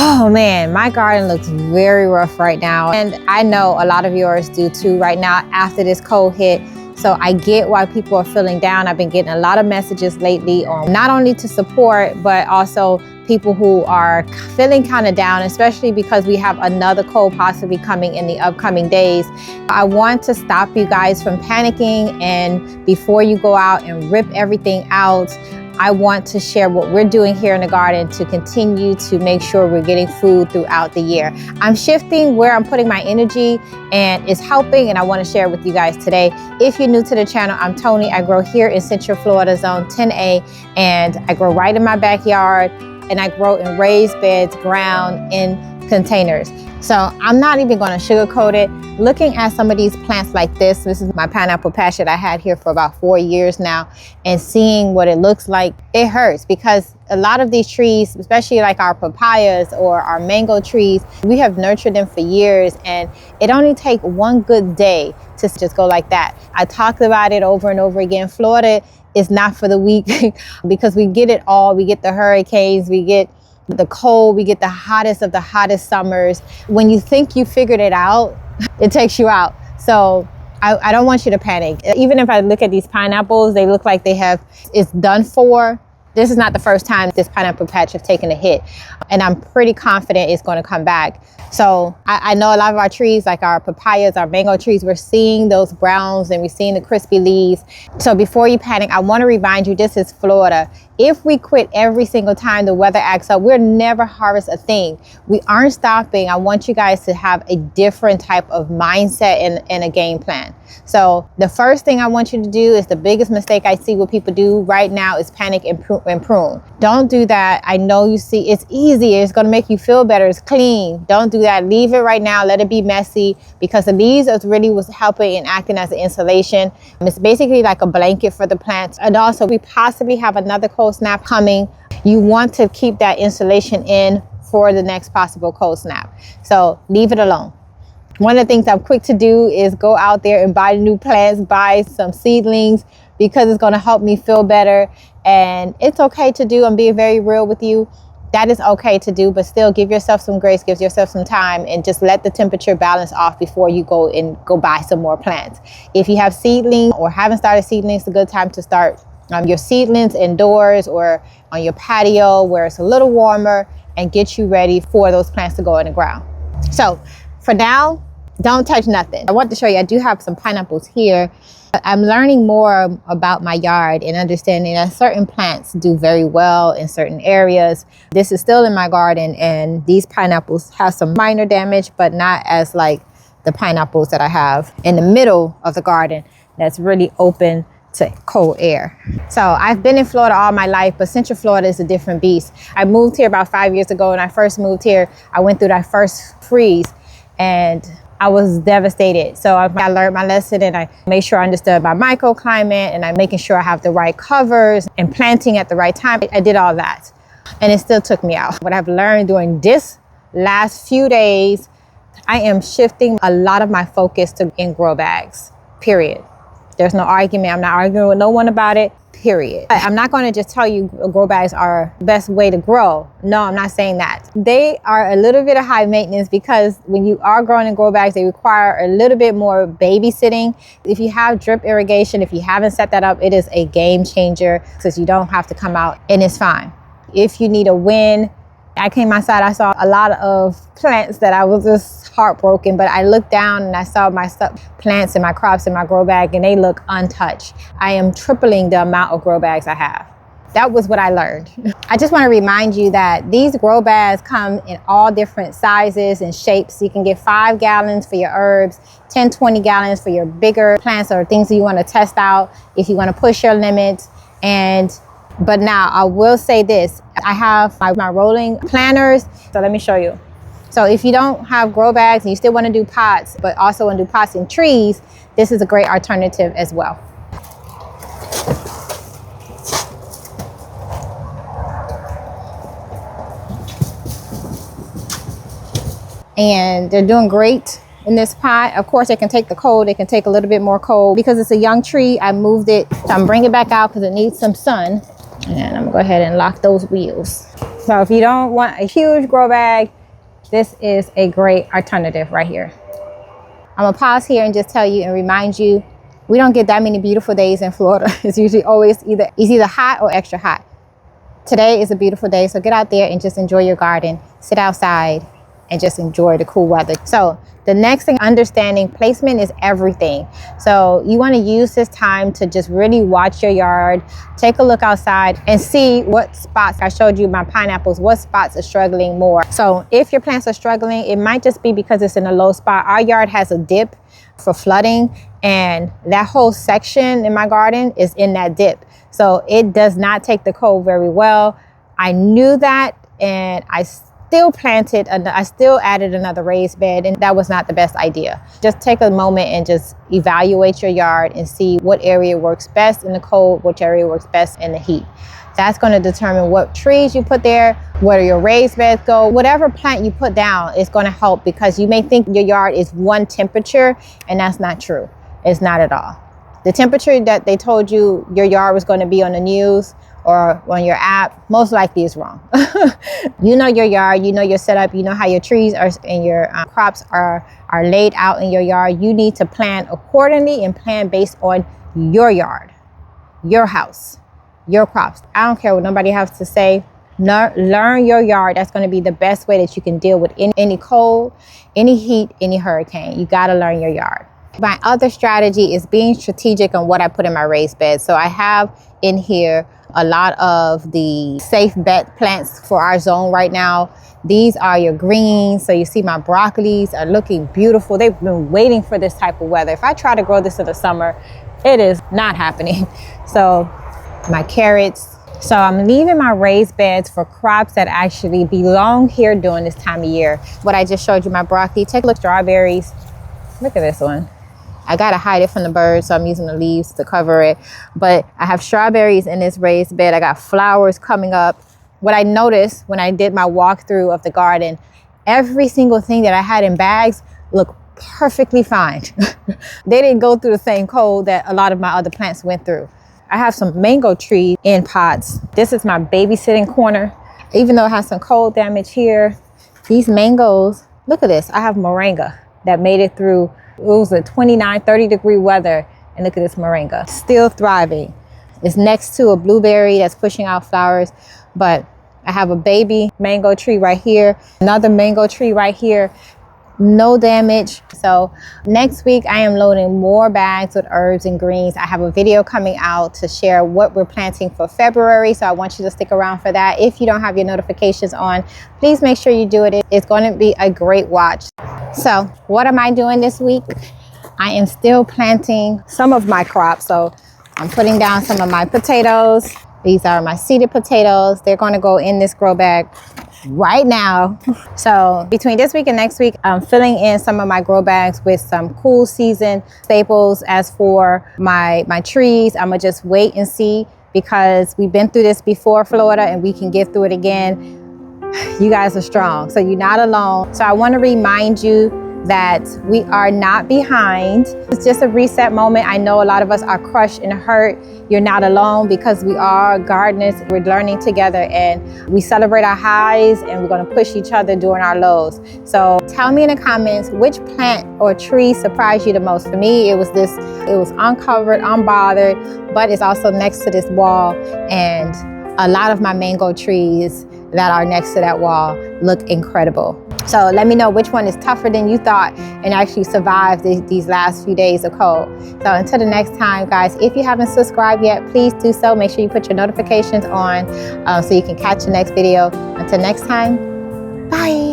Oh man, my garden looks very rough right now. And I know a lot of yours do too right now after this cold hit. So I get why people are feeling down. I've been getting a lot of messages lately on not only to support, but also people who are feeling kind of down, especially because we have another cold possibly coming in the upcoming days. I want to stop you guys from panicking, and before you go out and rip everything out, I want to share what we're doing here in the garden to continue to make sure we're getting food throughout the year. I'm shifting where I'm putting my energy, and it's helping, and I want to share it with you guys today. If you're new to the channel, I'm Tony. I grow here in Central Florida, Zone 10A, and I grow right in my backyard, and I grow in raised beds, ground in containers. So I'm not even going to sugarcoat it. Looking at some of these plants like this is my pineapple patch that I had here for about 4 years now, and seeing what it looks like, it hurts, because a lot of these trees, especially like our papayas or our mango trees, we have nurtured them for years, and it only takes one good day to just go like that. I talked about it over and over again. Florida is not for the weak because we get it all. We get the hurricanes, we get the cold, we get the hottest of the hottest summers. When you think you figured it out, it takes you out. So I don't want you to panic. Even if I look at these pineapples, they look like it's done for. This is not the first time this pineapple patch has taken a hit, and I'm pretty confident it's going to come back. So I know a lot of our trees, like our papayas, our mango trees, we're seeing those browns and we're seeing the crispy leaves. So before you panic, I want to remind you, this is Florida. If we quit every single time the weather acts up, we'll never harvest a thing. We aren't stopping. I want you guys to have a different type of mindset and a game plan. So the first thing I want you to do is the biggest mistake I see what people do right now is panic and prune. Don't do that. I know you see it's easy. It's going to make you feel better. It's clean. Don't do that. Leave it right now. Let it be messy, because the leaves is really was helping and acting as an insulation. It's basically like a blanket for the plants. And also, we possibly have another cold snap coming. You want to keep that insulation in for the next possible cold snap. So leave it alone. One of the things I'm quick to do is go out there and buy new plants, buy some seedlings, because it's going to help me feel better. And it's okay to do. I'm being very real with you. That is okay to do, but still give yourself some grace, give yourself some time, and just let the temperature balance off before you go buy some more plants. If you have seedlings or haven't started seedlings, it's a good time to start your seedlings indoors or on your patio where it's a little warmer, and get you ready for those plants to go in the ground. So for now, don't touch nothing. I want to show you, I do have some pineapples here. I'm learning more about my yard and understanding that certain plants do very well in certain areas. This is still in my garden, and these pineapples have some minor damage, but not as like the pineapples that I have in the middle of the garden that's really open to cold air. So I've been in Florida all my life, but Central Florida is a different beast. I moved here about 5 years ago. When I first moved here, I went through that first freeze, and I was devastated. So I learned my lesson, and I made sure I understood my microclimate, and I'm making sure I have the right covers and planting at the right time. I did all that, and it still took me out. What I've learned during this last few days, I am shifting a lot of my focus to in grow bags, period. There's no argument. I'm not arguing with no one about it, period. I'm not going to just tell you grow bags are the best way to grow. No, I'm not saying that. They are a little bit of high maintenance, because when you are growing in grow bags, they require a little bit more babysitting. If you have drip irrigation, if you haven't set that up, it is a game changer, because you don't have to come out, and it's fine. If you need a win, I came outside, I saw a lot of plants that I was just heartbroken, but I looked down and I saw my plants and my crops in my grow bag, and they look untouched. I am tripling the amount of grow bags I have. That was what I learned. I just want to remind you that these grow bags come in all different sizes and shapes. You can get 5 gallons for your herbs, 10, 20 gallons for your bigger plants or things that you want to test out if you want to push your limits. But now I will say this, I have my rolling planters. So let me show you. So if you don't have grow bags and you still want to do pots, but also want to do pots and trees, this is a great alternative as well. And they're doing great in this pot. Of course, it can take the cold. It can take a little bit more cold. Because it's a young tree, I moved it. So I'm bringing it back out because it needs some sun. And I'm gonna go ahead and lock those wheels. So if you don't want a huge grow bag, this is a great alternative right here. I'm gonna pause here and just tell you and remind you, we don't get that many beautiful days in Florida. It's usually always either hot or extra hot. Today is a beautiful day, so get out there and just enjoy your garden. Sit outside and just enjoy the cool weather. So the next thing, understanding placement is everything. So you want to use this time to just really watch your yard, take a look outside and see what spots. I showed you my pineapples, what spots are struggling more. So if your plants are struggling, it might just be because it's in a low spot. Our yard has a dip for flooding, and that whole section in my garden is in that dip. So it does not take the cold very well. I knew that, and I still added another raised bed, and that was not the best idea. Just take a moment and just evaluate your yard and see what area works best in the cold, which area works best in the heat. That's going to determine what trees you put there, where your raised beds go. Whatever plant you put down is going to help, because you may think your yard is one temperature, and that's not true. It's not at all. The temperature that they told you your yard was going to be on the news or on your app, most likely is wrong. You know your yard, you know your setup, you know how your trees are and your crops are laid out in your yard. You need to plan accordingly and plan based on your yard, your house, your crops. I don't care what nobody has to say. Learn your yard. That's going to be the best way that you can deal with any cold, any heat, any hurricane. You got to learn your yard. My other strategy is being strategic on what I put in my raised bed. So I have in here a lot of the safe bet plants for our zone right now. These are your greens. So you see my broccolis are looking beautiful. They've been waiting for this type of weather. If I try to grow this in the summer, it is not happening. So my carrots. So I'm leaving my raised beds for crops that actually belong here during this time of year. What I just showed you, my broccoli. Take a look, strawberries. Look at this one. I gotta hide it from the birds, so I'm using the leaves to cover it. But I have strawberries in this raised bed. I got flowers coming up. What I noticed when I did my walkthrough of the garden, every single thing that I had in bags looked perfectly fine. They didn't go through the same cold that a lot of my other plants went through. I have some mango trees in pots. This is my babysitting corner. Even though it has some cold damage here, these mangoes, look at this. I have moringa that made it through. It was a 29, 30 degree weather, and look at this moringa, still thriving. It's next to a blueberry that's pushing out flowers, but I have a baby mango tree right here, another mango tree right here, no damage. So next week I am loading more bags with herbs and greens. I have a video coming out to share what we're planting for February, so I want you to stick around for that. If you don't have your notifications on, please make sure you do it. It's going to be a great watch. So what am I doing this week? I am still planting some of my crops. So I'm putting down some of my potatoes. These are my seeded potatoes. They're going to go in this grow bag right now. So between this week and next week, I'm filling in some of my grow bags with some cool season staples. As for my trees, I'm gonna just wait and see, because we've been through this before, Florida, and we can get through it again. You guys are strong, so you're not alone. So I want to remind you that we are not behind. It's just a reset moment. I know a lot of us are crushed and hurt. You're not alone, because we are gardeners. We're learning together, and we celebrate our highs, and we're going to push each other during our lows. So tell me in the comments, which plant or tree surprised you the most? For me, it was uncovered, unbothered, but it's also next to this wall, and a lot of my mango trees that are next to that wall look incredible. So let me know which one is tougher than you thought and actually survived these last few days of cold. So until the next time, guys, if you haven't subscribed yet, please do so. Make sure you put your notifications on so you can catch the next video. Until next time, bye.